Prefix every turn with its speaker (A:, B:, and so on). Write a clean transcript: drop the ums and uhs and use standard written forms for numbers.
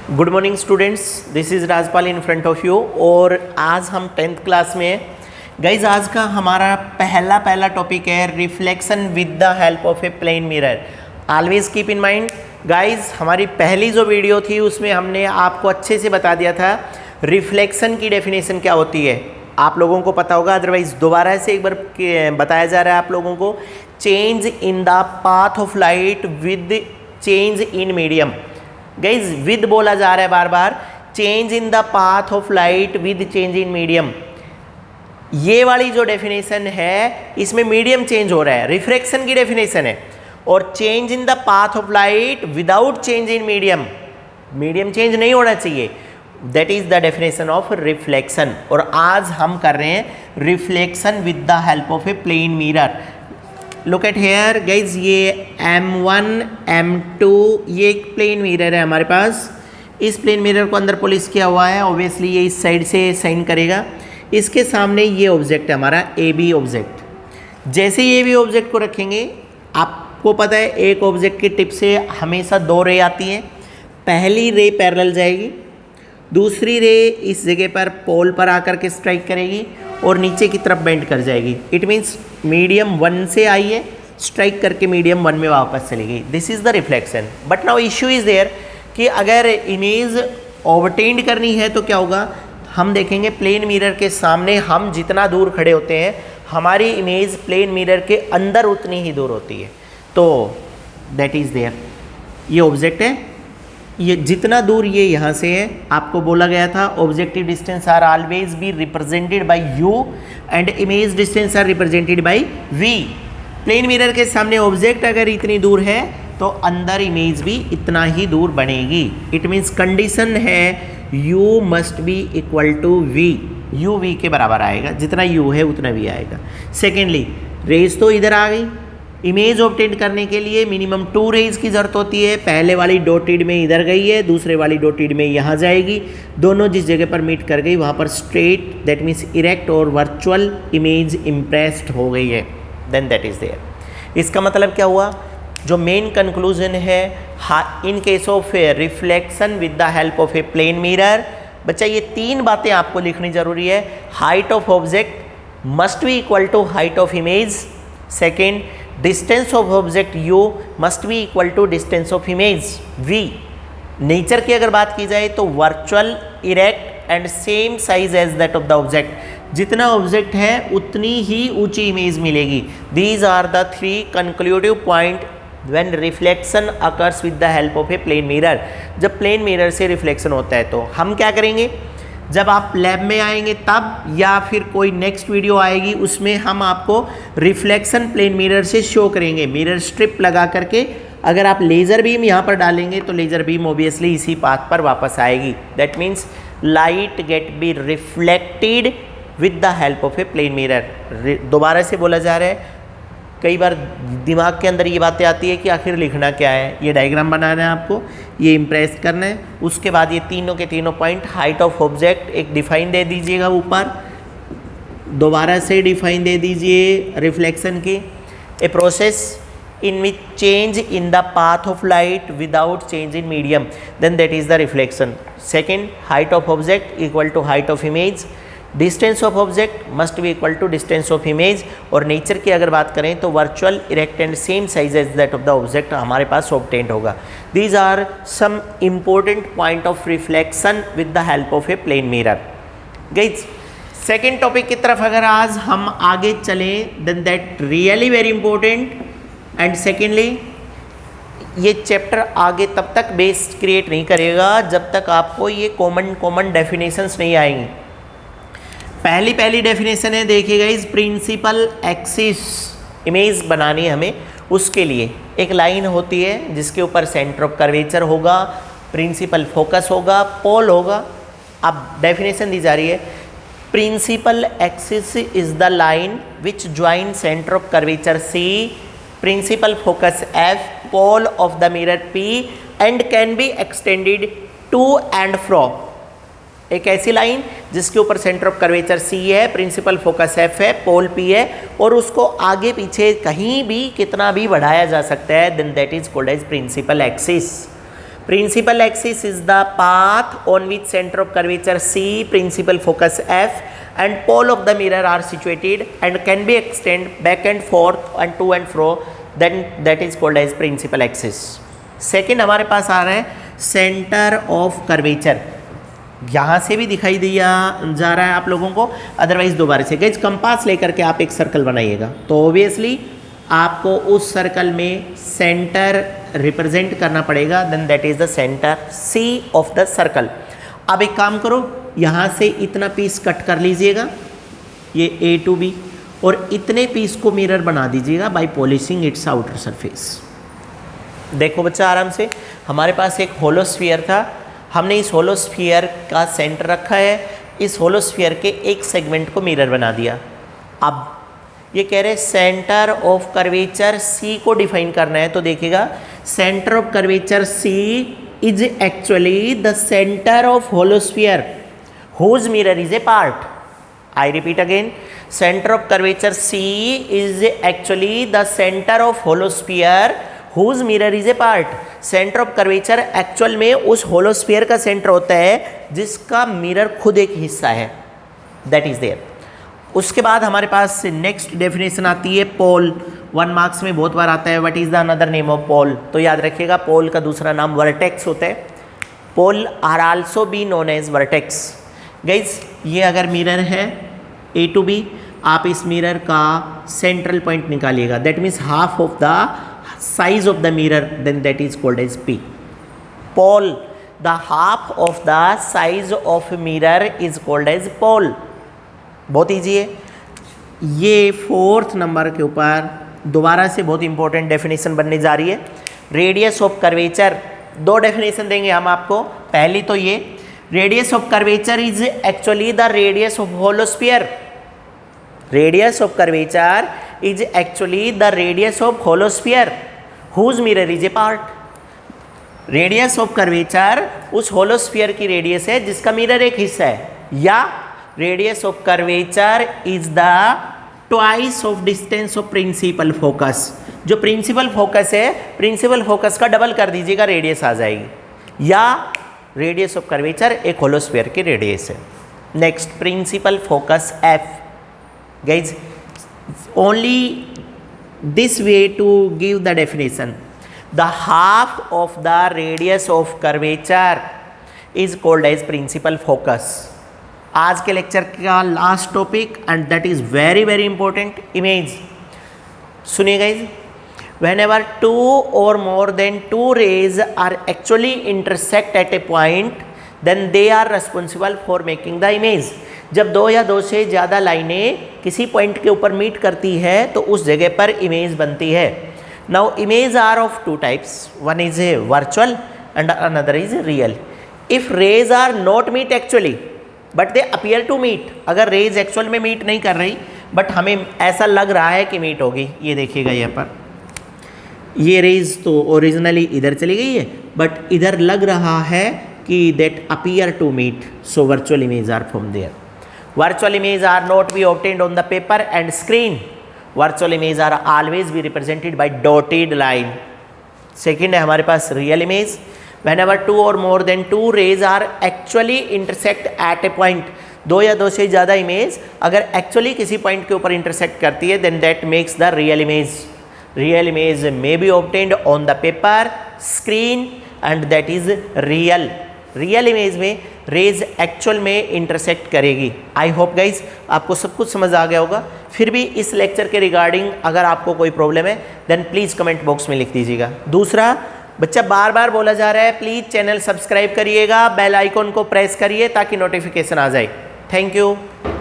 A: Good morning students, this is Rajpal in front of you. और आज हम 10th क्लास में हैं। गाइज आज का हमारा पहला टॉपिक है reflection with the help of a plane mirror. Always keep in mind guys, हमारी पहली जो वीडियो थी उसमें हमने आपको अच्छे से बता दिया था रिफ्लेक्शन की डेफिनेशन क्या होती है। आप लोगों को पता होगा, अदरवाइज दोबारा से एक बार बताया जा रहा है आप लोगों को। Change in the path of light with change in medium. Guys with बोला जा रहा है बार बार, change in the path of light with change in medium. ये वाली जो डेफिनेशन है इसमें मीडियम चेंज हो रहा है, रिफ्रैक्शन की डेफिनेशन है। और change in the path of light without change in medium, medium change नहीं होना चाहिए, that is the definition of reflection. और आज हम कर रहे हैं reflection with the help of a plane mirror. Look at here guys, ये M1 M2 ये एक प्लेन मिरर है हमारे पास। इस प्लेन मिरर को अंदर पॉलिश किया हुआ है, ऑब्वियसली ये इस साइड से साइन करेगा। इसके सामने ये ऑब्जेक्ट है हमारा AB ऑब्जेक्ट। जैसे ये भी ऑब्जेक्ट को रखेंगे, आपको पता है एक ऑब्जेक्ट की टिप से हमेशा दो रे आती हैं। पहली रे पैरेलल जाएगी, दूसरी रे इस जगह पर पोल पर आकर के स्ट्राइक करेगी और नीचे की तरफ बेंड कर जाएगी। इट मीन्स मीडियम 1 से आई है, स्ट्राइक करके मीडियम 1 में वापस चली गई। This is the reflection. But now issue is there कि अगर इमेज ऑब्टेन्ड करनी है तो क्या होगा। हम देखेंगे प्लेन मिरर के सामने हम जितना दूर खड़े होते हैं, हमारी इमेज प्लेन मिरर के अंदर उतनी ही दूर होती है। तो दैट इज़ देयर, ये ऑब्जेक्ट है, ये जितना दूर ये यहाँ से है, आपको बोला गया था objective distance are always be represented by u and image distance are represented by v। Plane mirror के सामने ऑब्जेक्ट अगर इतनी दूर है तो अंदर इमेज भी इतना ही दूर बनेगी। इट मीन्स कंडीशन है u must be equal to v, u v के बराबर आएगा, जितना u है उतना v आएगा। सेकेंडली रेज तो इधर आ गई, इमेज ऑब्टेन करने के लिए मिनिमम 2 रेज की ज़रूरत होती है। पहले वाली डॉटेड में इधर गई है, दूसरे वाली डॉटेड में यहाँ जाएगी। दोनों जिस जगह पर मीट कर गई वहाँ पर स्ट्रेट, दैट मीन्स इरेक्ट और वर्चुअल इमेज इम्प्रेस्ड हो गई है, देन दैट इज़ देयर। इसका मतलब क्या हुआ, जो मेन कंक्लूजन है in case of reflection with the help of a plane mirror. बच्चा ये 3 बातें आपको लिखनी जरूरी है। Height of object must be equal to height of image. Second, distance of object u must be equal to distance of image v। Nature की अगर बात की जाए तो virtual, erect and same size as that of the object. जितना object है उतनी ही ऊंची इमेज मिलेगी। These are the 3 conclusive point when reflection occurs with the help of a plane mirror. जब प्लेन मिरर से रिफ्लेक्शन होता है तो हम क्या करेंगे, जब आप लैब में आएंगे तब, या फिर कोई नेक्स्ट वीडियो आएगी उसमें हम आपको रिफ्लेक्शन प्लेन मिरर से शो करेंगे। मिरर स्ट्रिप लगा करके अगर आप लेज़र बीम यहाँ पर डालेंगे तो लेज़र बीम ऑब्वियसली इसी पाथ पर वापस आएगी। That means light get be reflected with the help of a plane mirror. दोबारा से बोला जा रहा है, कई बार दिमाग के अंदर ये बातें आती है कि आखिर लिखना क्या है। ये डायग्राम बनाना है आपको, ये इम्प्रेस करना है। उसके बाद ये तीनों के तीनों पॉइंट, हाइट ऑफ ऑब्जेक्ट एक डिफाइन दे दीजिएगा ऊपर, दोबारा से डिफाइन दे दीजिए रिफ्लेक्शन की। A process in which change in the path of light without change in medium, then that is the reflection. Second, height of object equal to height of image. Distance of object must be equal to distance of image. और nature की अगर बात करें तो virtual, erect and same size as that of the object हमारे पास obtained होगा। These are some important point of reflection with the help of a plane mirror. Guys second topic की तरफ अगर आज हम आगे चलें, then that really very important. And secondly ये चैप्टर आगे तब तक बेस क्रिएट नहीं करेगा जब तक आपको ये कॉमन डेफिनेशंस नहीं आएंगी। पहली डेफिनेशन है, देखिएगा इस प्रिंसिपल एक्सिस इमेज बनानी है हमें। उसके लिए एक लाइन होती है जिसके ऊपर सेंटर ऑफ कर्वेचर होगा, प्रिंसिपल फोकस होगा, पोल होगा। अब डेफिनेशन दी जा रही है, principal axis is the line which join centre of curvature C, principal focus F, pole of the mirror P and can be extended to and fro. एक ऐसी लाइन जिसके ऊपर सेंटर ऑफ कर्वेचर C है, principal focus F है, पोल P है, और उसको आगे पीछे कहीं भी कितना भी बढ़ाया जा सकता है, then that is called as principal axis. Principal axis is the path on which center of curvature C, principal focus F and pole of the mirror are situated and can be extended back and forth and to and fro, then that is called as principal axis. Second हमारे पास आ रहा है center of curvature, यहाँ से भी दिखाई दिया जा रहा है आप लोगों को, अदरवाइज दोबारा से गाइस कंपास लेकर के आप एक सर्कल बनाइएगा तो ऑब्वियसली आपको उस सर्कल में सेंटर रिप्रेजेंट करना पड़ेगा, then that is the centre C of the circle. अब एक काम करो, यहाँ से इतना पीस कट कर लीजिएगा, ये ए टू बी, और इतने पीस को मिरर बना दीजिएगा by polishing its outer surface. देखो बच्चा आराम से, हमारे पास एक होलो स्फीयर था, हमने इस होलो स्फीयर का सेंटर रखा है, इस होलो स्फीयर के एक सेगमेंट को मिरर बना दिया। अब ये कह रहे सेंटर ऑफ कर्वेचर सी को डिफाइन करना है, तो देखिएगा centre of curvature C is actually the centre of hollow sphere whose mirror is a part. I repeat again, centre of curvature C is actually the centre of hollow sphere whose mirror is a part. Centre of curvature actual में उस hollow sphere का centre होता है जिसका mirror खुद एक हिस्सा है, दैट इज देयर। उसके बाद हमारे पास नेक्स्ट डेफिनेशन आती है पोल, 1 मार्क्स में बहुत बार आता है, what is the another name of pole, तो याद रखिएगा पोल का दूसरा नाम वर्टेक्स होता है। Pole are also be known as vertex. Guys ये अगर मिरर है ए टू बी, आप इस मिरर का सेंट्रल पॉइंट निकालिएगा, that means half of the size of the mirror, then that is called as P. Pole, the half of the size of mirror is called as pole. बहुत easy है। ये 4th number के ऊपर दोबारा से बहुत important definition बनने जा रही है। रेडियस ऑफ कर्वेचर, 2 डेफिनेशन देंगे हम आपको। पहली तो ये, radius of curvature is actually the radius of hollow sphere. Radius of curvature is actually the radius of hollow sphere whose mirror is a part. Radius of curvature उस hollow sphere की radius है जिसका mirror एक हिस्सा है, या radius of curvature is the twice of distance of principal focus. जो principal focus है, प्रिंसिपल फोकस का डबल कर दीजिएगा, रेडियस आ जाएगी, या रेडियस ऑफ कर्वेचर एक होलो स्फीयर की रेडियस है। Next, principal focus F. Guys only this way to give the definition, the half of the radius of curvature is called as principal focus. आज के lecture का last topic and that is very very important, image. सुनिए guys, whenever 2 or more than 2 rays are actually intersect at a point, then they are responsible for making the image। जब 2 या 2 से ज़्यादा लाइनें किसी point के ऊपर meet करती है तो उस जगह पर इमेज बनती है। Now image are of 2 types, one is a virtual and another is real। if rays are not meet actually but they appear to meet, अगर रेज एक्चुअल में मीट नहीं कर रही बट हमें ऐसा लग रहा है कि मीट होगी, ये देखिएगा यहाँ पर ये रेज तो ओरिजिनली इधर चली गई है बट इधर लग रहा है कि that appear to meet, so virtual image are from there. Virtual image are not be obtained on the paper and screen. Virtual image are always be represented by dotted line. Second है हमारे पास real image. whenever 2 or more than 2 rays are actually intersect at a point, 2 या 2 से ज़्यादा image अगर actually किसी point के ऊपर इंटरसेक्ट करती है, then that makes the real image। real image may be obtained on the paper, screen and that is real। Real image में रेज एक्चुअल में इंटरसेक्ट करेगी। आई होप गाइज आपको सब कुछ समझ आ गया होगा। फिर भी इस लेक्चर के रिगार्डिंग अगर आपको कोई प्रॉब्लम है देन प्लीज़ कमेंट बॉक्स में लिख दीजिएगा। दूसरा, बच्चा बार बार बोला जा रहा है प्लीज़ चैनल सब्सक्राइब करिएगा, बेल आइकॉन को प्रेस करिए ताकि नोटिफिकेशन आ जाए। Thank you.